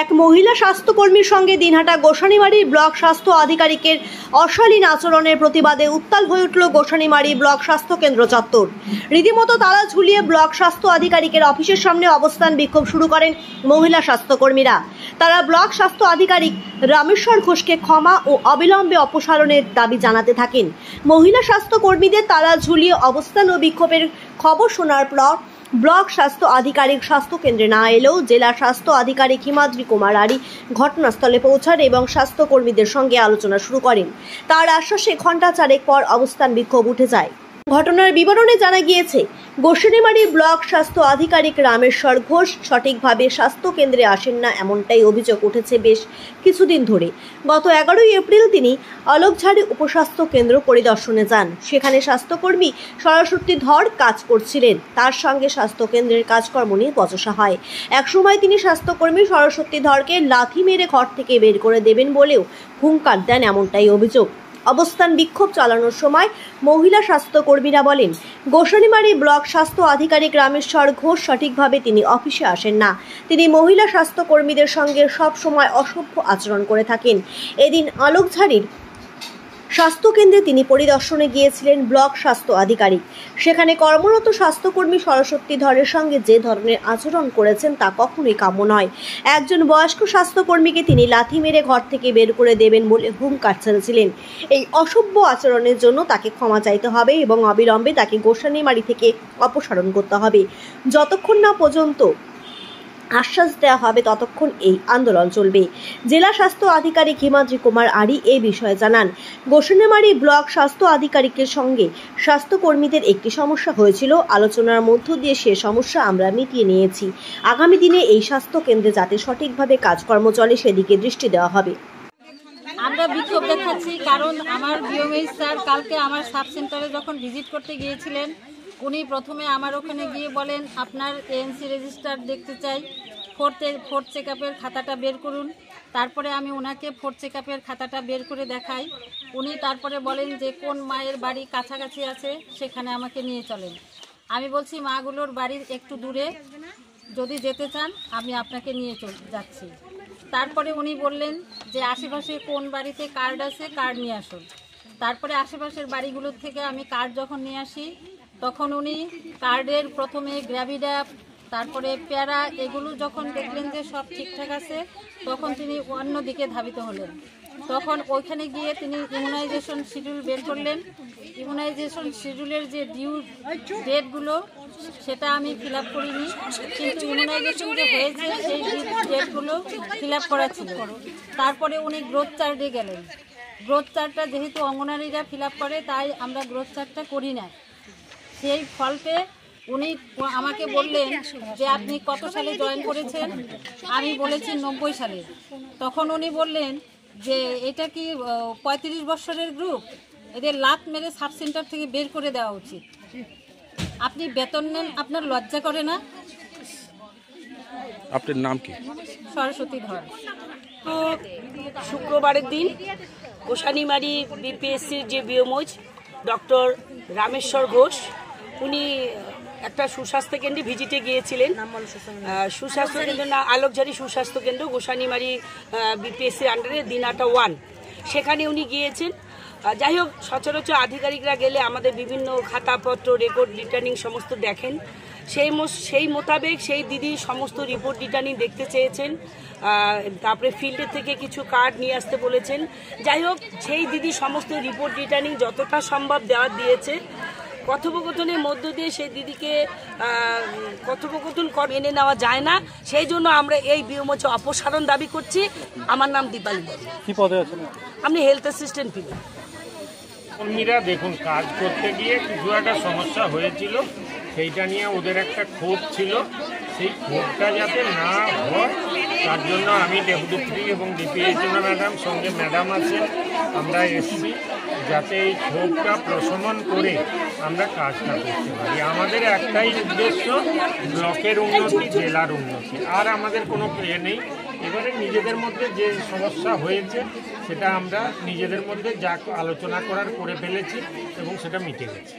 এক মহিলা স্বাস্থ্যকর্মীর সঙ্গে দিনহাটা গোসানিমারীর ব্লক স্বাস্থ্য আধিকারিকের অশালীন আচরণের প্রতিবাদে উত্তাল হয়ে উঠল গোসানিমারী ব্লক স্বাস্থ্য কেন্দ্র চত্বর। রীতিমতো তালা ঝুলিয়ে ব্লক স্বাস্থ্য আধিকারিকের অফিসের সামনে অবস্থান বিক্ষোভ শুরু করেন মহিলা স্বাস্থ্যকর্মীরা। তারা ব্লক স্বাস্থ্য আধিকারিক রামেশ্বর ঘোষকে ক্ষমা ও অবিলম্বে অপসারণের দাবি জানাতে থাকেন। মহিলা স্বাস্থ্যকর্মীদের তালা ঝুলিয়ে অবস্থান ও বিক্ষোভের খবর শোনার পর ব্লক স্বাস্থ্য আধিকারিক স্বাস্থ্য কেন্দ্রে না এলেও জেলা স্বাস্থ্য আধিকারিক হিমাদ্রি কুমার আরি ঘটনাস্থলে পৌঁছান এবং স্বাস্থ্যকর্মীদের সঙ্গে আলোচনা শুরু করেন। তার আশ্বাসে ঘণ্টা চারেক পর অবস্থান বিক্ষোভ উঠে যায়। ঘটনার বিবরণে জানা গিয়েছে, গোসানিমারী ব্লক স্বাস্থ্য আধিকারিক রামেশ্বর ঘোষ সঠিকভাবে স্বাস্থ্য কেন্দ্রে আসেন না, এমনটাই অভিযোগ উঠেছে বেশ কিছুদিন ধরে। গত 11 এপ্রিল তিনি অলকঝাড়ি উপস্বাস্থ্য কেন্দ্র পরিদর্শনে যান। সেখানে স্বাস্থ্যকর্মী সরস্বতী ধর কাজ করছিলেন। তার সঙ্গে স্বাস্থ্য কেন্দ্রের কাজকর্ম নিয়ে বচসা হয়। একসময় তিনি স্বাস্থ্যকর্মী সরস্বতী ধরকে লাথি মেরে ঘর থেকে বের করে দেবেন বলেও হুঙ্কার দেন, এমনটাই অভিযোগ। অবস্থান বিক্ষোভ চালানোর সময় মহিলা স্বাস্থ্যকর্মীরা বলেন, গোসানিমারী ব্লক স্বাস্থ্য আধিকারিক রামেশ্বর ঘোষ সঠিকভাবে তিনি অফিসে আসেন না। তিনি মহিলা স্বাস্থ্যকর্মীদের সঙ্গে সব সময় অসভ্য আচরণ করে থাকেন। এদিন অলকঝাড়ির স্বাস্থ্যকেন্দ্রে তিনি পরিদর্শনে গিয়েছিলেন ব্লক স্বাস্থ্য আধিকারিক। সেখানে কর্মরত স্বাস্থ্যকর্মী সরস্বতী ধরের সঙ্গে যে ধরনের আচরণ করেছেন তা কখনোই কাম্য নয়। একজন বয়স্ক স্বাস্থ্যকর্মীকে তিনি লাথি মেরে ঘর থেকে বের করে দেবেন বলে হুঙ্কার ছেড়েছিলেন। এই অসভ্য আচরণের জন্য তাকে ক্ষমা চাইতে হবে এবং অবিলম্বে তাকে গোসানিমারী থেকে অপসারণ করতে হবে। যতক্ষণ না পর্যন্ত আশ্বাস দেওয়া হবে ততক্ষণ এই আন্দোলন চলবে। জেলা স্বাস্থ্য আধিকারিক হিমাদ্রি কুমার আরি এই বিষয়ে জানান, গোসানিমারী ব্লক স্বাস্থ্য আধিকারিকের সঙ্গে স্বাস্থ্যকর্মীদের একটি সমস্যা হয়েছিল। আলোচনার মধ্য দিয়ে সে সমস্যা আমরা মিটিয়ে নিয়েছি। আগামী দিনে এই স্বাস্থ্য কেন্দ্রে যাতে সঠিকভাবে কাজকর্ম চলে সেদিকে দৃষ্টি দেওয়া হবে। আমরা বিক্ষোভ দেখাচ্ছি কারণ আমার বিএমএইচ স্যার কালকে আমার সাব সেন্টারে যখন ভিজিট করতে গিয়েছিলেন, উনি প্রথমে আমার ওখানে গিয়ে বলেন আপনার এএনসি রেজিস্টার দেখতে চাই, ফোর্থ চেক আপের খাতাটা বের করুন। তারপরে আমি ওনাকে ফোর্থ চেক আপের খাতাটা বের করে দেখাই। উনি তারপরে বলেন যে কোন মায়ের বাড়ি কাছাকাছি আছে সেখানে আমাকে নিয়ে চলেন। আমি বলছি মাগুলোর বাড়ির একটু দূরে, যদি যেতে চান আমি আপনাকে নিয়ে যাচ্ছি। তারপরে উনি বললেন যে আশেপাশে কোন বাড়িতে কার্ড আছে কার্ড নিয়ে আসুন। তারপরে আশেপাশের বাড়িগুলোর থেকে আমি কার্ড যখন নিয়ে আসি তখন উনি কার্ডের প্রথমে গ্র্যাভিড্যাপ, তারপরে প্যারা, এগুলো যখন দেখলেন যে সব ঠিকঠাক আছে তখন তিনি অন্য দিকে ধাবিত হলেন। তখন ওইখানে গিয়ে তিনি ইমিউনাইজেশন শিডিউল বের করলেন। ইমিউনাইজেশন শিডিউলের যে ডিউ ডেটগুলো সেটা আমি ফিল আপ করিনি, কিন্তু ইমিউনাইজেশন যে হয়েছে সেই ডেটগুলো ফিল আপ করা ছিল। তারপরে উনি গ্রোথ চার্টে গেলেন। গ্রোথ চার্টটা যেহেতু অঙ্গনারীরা ফিল আপ করে তাই আমরা গ্রোথ চার্টটা করি না। সেই ফলতে উনি আমাকে বললেন যে আপনি কত সালে জয়েন করেছেন? আমি বলেছি 90 সালে। তখন উনি বললেন যে এটা কি 35 বছরের গ্রুপ, এদের লাত মেরে সাব সেন্টার থেকে বের করে দেওয়া উচিত। আপনি বেতন নেন, আপনার লজ্জা করে না? আপনার নাম কি? সরস্বতী ধর। তো শুক্রবারের দিন গোসানিমারী বিপিএসসির যে বিএমওইচ ডক্টর রামেশ্বর ঘোষ, উনি একটা সুস্বাস্থ্য কেন্দ্রে ভিজিটে গিয়েছিলেন। সুস্বাস্থ্য কেন্দ্র না, আলোকঝাড়ি সুস্বাস্থ্য কেন্দ্র, গোসানিমারী বিপিএসসির আন্ডারে দিনহাটা 1, সেখানে উনি গিয়েছেন। যাই হোক, সচরাচর আধিকারিকরা গেলে আমাদের বিভিন্ন খাতাপত্র, রেকর্ড রিটার্নিং সমস্ত দেখেন। সেই মোতাবেক সেই দিদি সমস্ত রিপোর্ট রিটার্নিং দেখতে চেয়েছেন। তারপরে ফিল্ডের থেকে কিছু কার্ড নিয়ে আসতে বলেছেন। যাই হোক, সেই দিদি সমস্ত রিপোর্ট রিটার্নিং যতটা সম্ভব দিয়েছে। কথোপকথনের মধ্য দিয়ে সেই দিদিকে কথোপকথন মেনে নেওয়া যায় না, সেই জন্য আমরা এই বিএমওইচ অপসারণ দাবি করছি। আমার নাম দীপালি। কি পদে আছেন? আমি হেলথ অ্যাসিস্ট্যান্ট ফিল। কর্মীরা দেখুন, কাজ করতে গিয়ে কিছু একটা সমস্যা হয়েছিল, সেইটা নিয়ে ওদের একটা ক্ষোভ ছিল। সেই ক্ষোভটা যাতে না হয় তার জন্য আমি ডেপুটি 3 এবং ডিপিএইচও ম্যাডাম, সঙ্গে ম্যাডাম আছেন, আমরা এসছি যাতে এই ক্ষোভটা প্রশমন করে আমরা কাজটা করতে পারি। আমাদের একটাই উদ্দেশ্য, ব্লকের উন্নতি, জেলার উন্নতি, আর আমাদের কোনো প্লে নেই। এবারে নিজেদের মধ্যে যে সমস্যা হয়েছে সেটা আমরা নিজেদের মধ্যে যা আলোচনা করে ফেলেছি এবং সেটা মিটে গেছে।